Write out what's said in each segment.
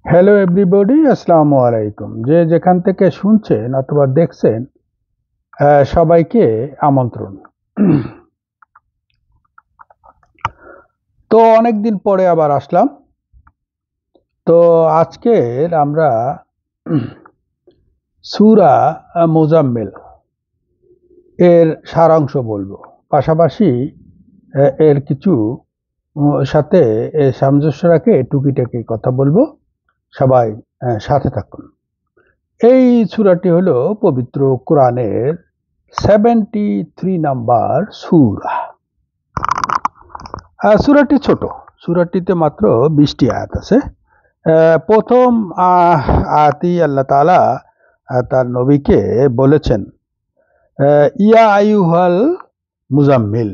Hello everybody, আসসালামু আলাইকুম। যে যেখান থেকে শুনছেন অথবা দেখছেন, সবাইকে আমন্ত্রণ। তো অনেকদিন পরে আবার আসলাম। তো আজকের আমরা সূরা মুজাম্মিল এর সারাংশ বলবো, পাশাপাশি এর কিছু সাথে সামঞ্জস্য রাখে টুকিটাকি কথা বলবো। সবাই সাথে থাকুন। এই সূরাটি হলো পবিত্র কোরআনের 73 নাম্বার সূরা। সূরাটি ছোট, সূরাটিতে মাত্র 20টি আয়াত আছে। প্রথম আয়াতেই আল্লাহ তাআলা তার নবীকে বলেছেন, ইয়া আইয়ুহাল মুজাম্মিল,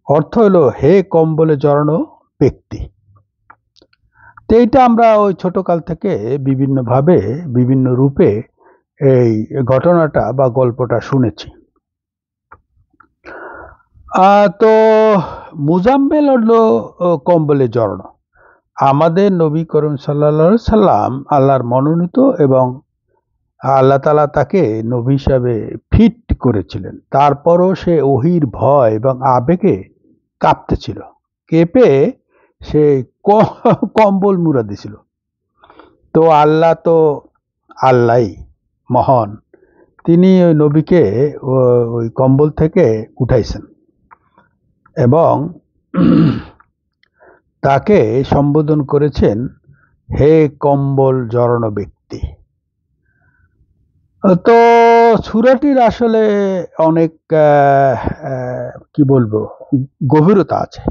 অর্থ হলো হে কম্বলে জড়ানো ব্যক্তি। তো এইটা আমরা ওই ছোটকাল থেকে বিভিন্নভাবে বিভিন্ন রূপে এই ঘটনাটা বা গল্পটা শুনেছি। তো মুজাম্মেল হলো কম্বলে জড়ানো। আমাদের নবী করিম সাল্লাল্লাহু আলাইহি সাল্লাম আল্লাহর মনোনীত এবং আল্লাহ তাআলা তাকে নবী হিসাবে ফিট করেছিলেন। তারপরও সে ওহীর ভয় এবং আবেগে কাঁপতেছিল। কেঁপে সে কম্বল মুড়া দিছিল। তো আল্লাহ তো আল্লাহই মহান, তিনি ওই নবীকে ওই কম্বল থেকে উঠাইছেন এবং তাকে সম্বোধন করেছেন হে কম্বল জড়ানো ব্যক্তি। তো সূরাটির আসলে অনেক কি বলবো গভীরতা আছে।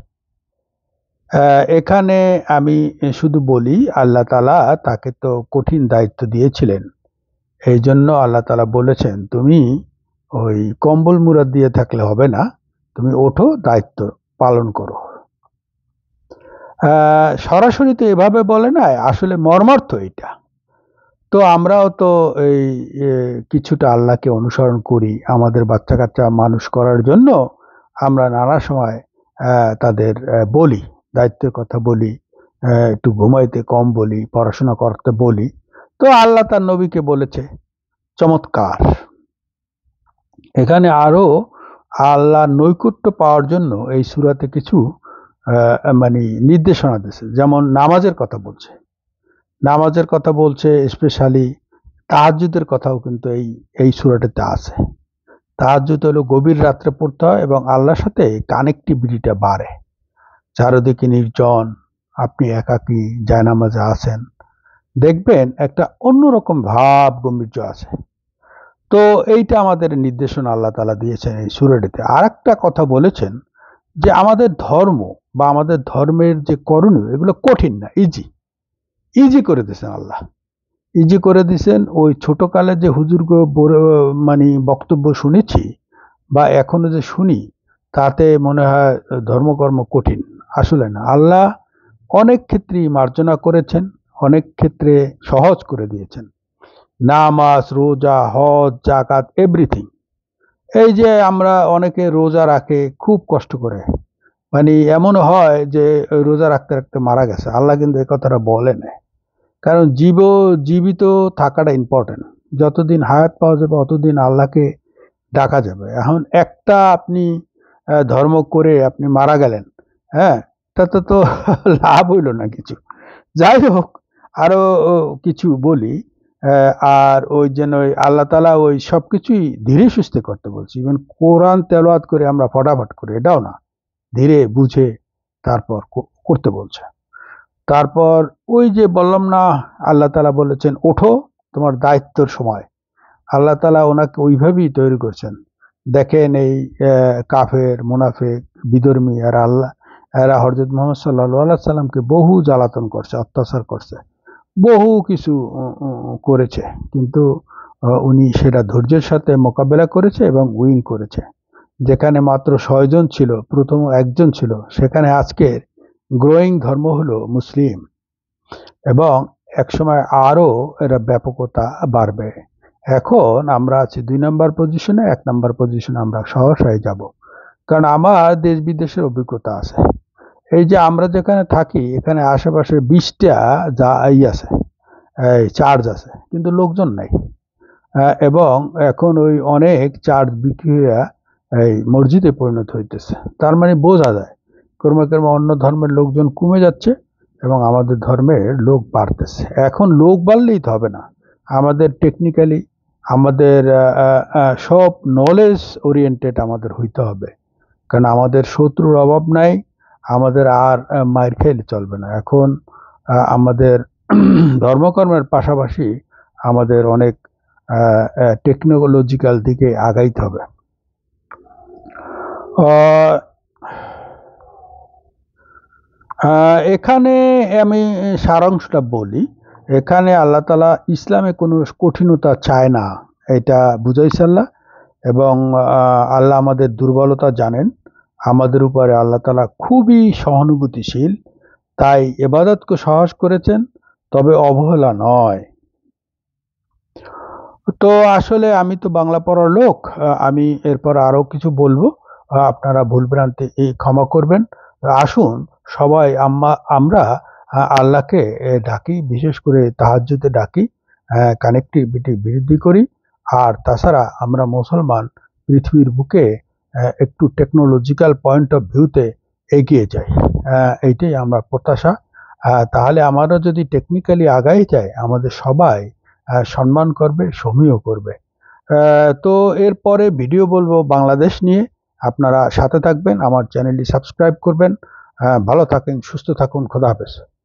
এখানে আমি শুধু বলি, আল্লাহ তাআলা তাকে তো কঠিন দায়িত্ব দিয়েছিলেন। এই জন্য আল্লাহ তাআলা বলেছেন, তুমি ওই কম্বল মুড়া দিয়ে থাকলে হবে না, তুমি ওঠো, দায়িত্ব পালন করো। সরাসরি তো এভাবে বলে না, আসলে মর্মার্থ এটা। তো আমরাও তো এই কিছুটা আল্লাহকে অনুসরণ করি আমাদের বাচ্চা কাচ্চা মানুষ করার জন্য। আমরা নানা সময় তাদের বলি, দায়িত্বের কথা বলি, একটু ঘুমাইতে কম বলি, পড়াশোনা করতে বলি। তো আল্লাহ তার নবীকে বলেছে, চমৎকার। এখানে আরো আল্লাহ নৈকট্য পাওয়ার জন্য এই সূরাতে কিছু মানে নির্দেশনা দিয়েছে। যেমন নামাজের কথা বলছে, নামাজের কথা বলছে, স্পেশালি তাহাজ্জুদের কথাও কিন্তু এই সূরাটাতে আছে। তাহাজ্জুদ হলো গভীর রাত্রে পড়তে হয় এবং আল্লাহর সাথে কানেক্টিভিটিটা বাড়ে। চারিদিকে নির্জন, আপনি একাকী জায়নামাজে আছেন, দেখবেন একটা অন্যরকম ভাব গম্ভীর্য আছে। তো এইটা আমাদের নির্দেশনা আল্লাহ তাআলা দিয়েছেন এই সূরাটিতে। আর একটা কথা বলেছেন যে আমাদের ধর্ম বা আমাদের ধর্মের যে করণীয়, এগুলো কঠিন না, ইজি ইজি করে দিয়েছেন আল্লাহ। ইজি করে দিয়েছেন। ওই ছোটকালে যে হুজুর মানে বক্তব্য শুনেছি বা এখনো যে শুনি, তাতে মনে হয় ধর্মকর্ম কঠিন। আসলে না, আল্লাহ অনেক ক্ষেত্রেই মার্জনা করেছেন, অনেক ক্ষেত্রে সহজ করে দিয়েছেন। নামাজ, রোজা, হজ, যাকাত, এভরিথিং। এই যে আমরা অনেকে রোজা রাখে খুব কষ্ট করে, মানে এমনও হয় যে ওই রোজা রাখতে রাখতে মারা গেছে। আল্লাহ কিন্তু এই কথাটা বলেন, কারণ জীবিত থাকাটা ইম্পর্টেন্ট। যতদিন হায়াত পাওয়া যাবে অতদিন আল্লাহকে ডাকা যাবে। এখন একটা আপনি ধর্ম করে আপনি মারা গেলেন, হ্যাঁ, তাতে তো লাভ হইল না কিছু। যাই হোক, আরো কিছু বলি। আর ওই যেন ওই আল্লাহ তাআলা ওই সব কিছুই ধীরে সুস্থে করতে বলছি। ইভেন কোরআন তেলাওয়াত করে আমরা ফটাফট করে, এটাও না, ধীরে বুঝে তারপর করতে বলছে। তারপর ওই যে বললাম না, আল্লাহ তাআলা বলেছেন ওঠো, তোমার দায়িত্বর সময়। আল্লাহ তাআলা ওনাকে ওইভাবেই তৈরি করছেন। দেখেন এই কাফের, মুনাফিক, বিধর্মী এরা হযরত মুহাম্মদ সাল্লাল্লাহু আলাইহি সাল্লামকে বহু জ্বালাতন করছে, অত্যাচার করছে, বহু কিছু করেছে। কিন্তু উনি সেটা ধৈর্যের সাথে মোকাবেলা করেছে এবং উইন করেছে। যেখানে মাত্র 6 জন ছিল, প্রথম একজন ছিল, সেখানে আজকের গ্রোয়িং ধর্ম হলো মুসলিম। এবং একসময় আরো এরা ব্যাপকতা বাড়বে। এখন আমরা আছি 2 নাম্বার পজিশনে, 1 নাম্বার পজিশনে আমরা সহসাই যাব, কারণ আমার দেশ বিদেশের অভিজ্ঞতা আছে। এই যে আমরা যেখানে থাকি এখানে আশেপাশে 20টা যা আছে, এই চার্চ আছে, কিন্তু লোকজন নাই। এবং এখন ওই অনেক চার্চ বিক্রি হইয়া এই মসজিদে পরিণত হইতেছে। তার মানে বোঝা যায় ক্রমে ক্রমে অন্য ধর্মের লোকজন কমে যাচ্ছে এবং আমাদের ধর্মের লোক বাড়তেছে। এখন লোক বাড়লেই তো হবে না, আমাদের টেকনিক্যালি আমাদের সব নলেজ ওরিয়েন্টেড আমাদের হইতে হবে। কারণ আমাদের শত্রুর অভাব নাই, আমাদের আর মায়ের খাইলে চলবে না। এখন আমাদের ধর্মকর্মের পাশাপাশি আমাদের অনেক টেকনোলজিক্যাল দিকে আগাইতে হবে। এখানে আমি সারাংশটা বলি। এখানে আল্লাহ তালা ইসলামে কোনো কঠিনতা চায় না, এটা বুঝাইছে আল্লাহ। এবং আল্লাহ আমাদের দুর্বলতা জানেন, আমাদের উপরে আল্লাহ তালা খুবই সহানুভূতিশীল, তাই ইবাদতকে সহজ করেছেন, তবে অবহেলা নয়। তো আসলে আমি তো বাংলা পড়ার লোক, আমি এরপর আরও কিছু বলবো, আপনারা ভুলভ্রান্তি ক্ষমা করবেন। আসুন সবাই আমরা আল্লাহকে ডাকি, বিশেষ করে তাহাজ্জুদে ডাকি, কানেক্টিভিটি বৃদ্ধি করি। আর তাছাড়া আমরা মুসলমান পৃথিবীর বুকে একটু টেকনোলজিক্যাল পয়েন্ট অফ ভিউতে এগিয়ে যাই, এইটাই আমরা প্রত্যাশা। তাহলে আমরা যদি টেকনিক্যালি আগাই যায়, আমাদের সবাই সম্মান করবে, সমীহ করবে। তো এরপরে ভিডিও বলবো বাংলাদেশ নিয়ে, আপনারা সাথে থাকবেন, আমার চ্যানেলটি সাবস্ক্রাইব করবেন। ভালো থাকেন, সুস্থ থাকুন, খোদা হাফেজ।